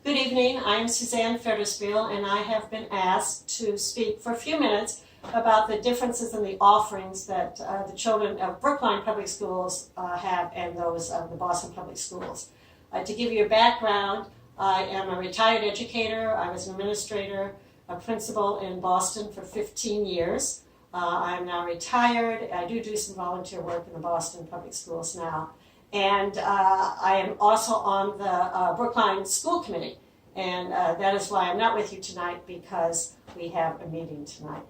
Good evening, I'm Suzanne Federspiel, and I have been asked to speak for a few minutes about the differences in the offerings that the children of Brookline Public Schools have and those of the Boston Public Schools. To give you a background, I am a retired educator. I was an administrator, a principal in Boston for 15 years. I'm now retired. I do some volunteer work in the Boston Public Schools now. And I am also on the Brookline School Committee. And that is why I'm not with you tonight, because we have a meeting tonight.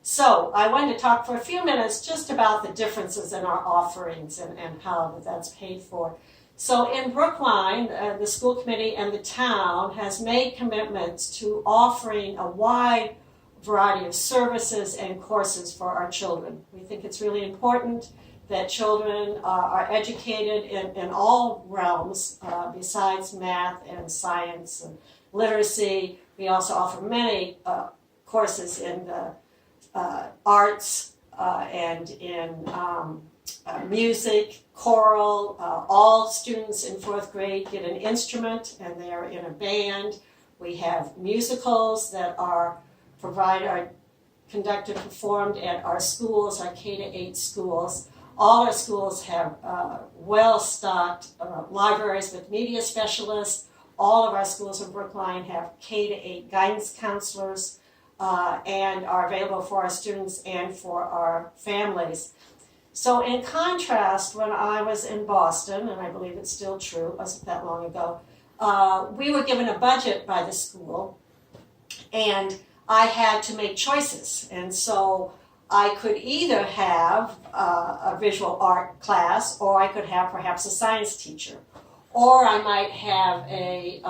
So I wanted to talk for a few minutes just about the differences in our offerings and how that's paid for. So in Brookline, the school committee and the town has made commitments to offering a wide variety of services and courses for our children. We think it's really important that children are educated in all realms besides math and science and literacy. We also offer many courses in the arts and in music, choral. All students in 4th grade get an instrument and they're in a band. We have musicals that are conducted, performed at our schools, our K-8 schools. All our schools have well-stocked libraries with media specialists. All of our schools in Brookline have K-8 guidance counselors and are available for our students and for our families. So in contrast, when I was in Boston, and I believe it's still true, it wasn't that long ago, we were given a budget by the school, and I had to make choices. And so I could either have a visual art class, or I could have perhaps a science teacher, or I might have a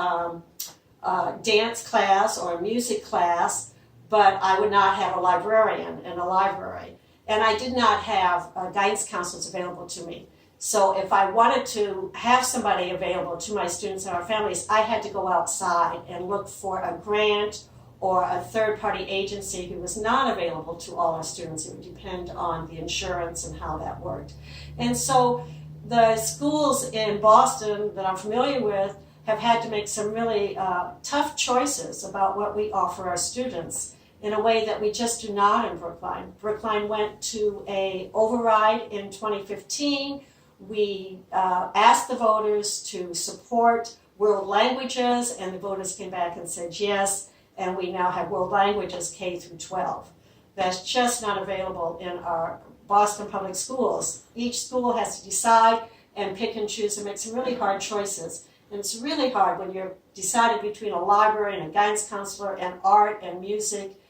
dance class or a music class, but I would not have a librarian in a library. And I did not have guidance counselors available to me. So if I wanted to have somebody available to my students and our families, I had to go outside and look for a grant or a third-party agency who was not available to all our students. It would depend on the insurance and how that worked. And so the schools in Boston that I'm familiar with have had to make some really tough choices about what we offer our students in a way that we just do not in Brookline. Brookline went to an override in 2015. We asked the voters to support world languages, and the voters came back and said yes. And we now have world languages K through 12. That's just not available in our Boston public schools. Each school has to decide and pick and choose and make some really hard choices. And it's really hard when you're deciding between a library and a guidance counselor and art and music.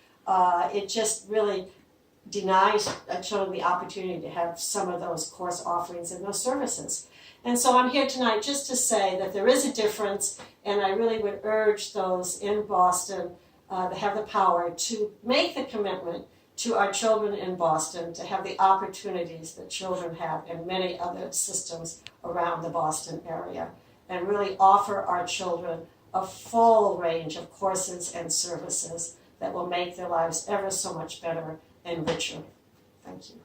It just really denies children the opportunity to have some of those course offerings and those services. And so I'm here tonight just to say that there is a difference, and I really would urge those in Boston that have the power to make the commitment to our children in Boston to have the opportunities that children have in many other systems around the Boston area, and really offer our children a full range of courses and services that will make their lives ever so much better and richer. Thank you.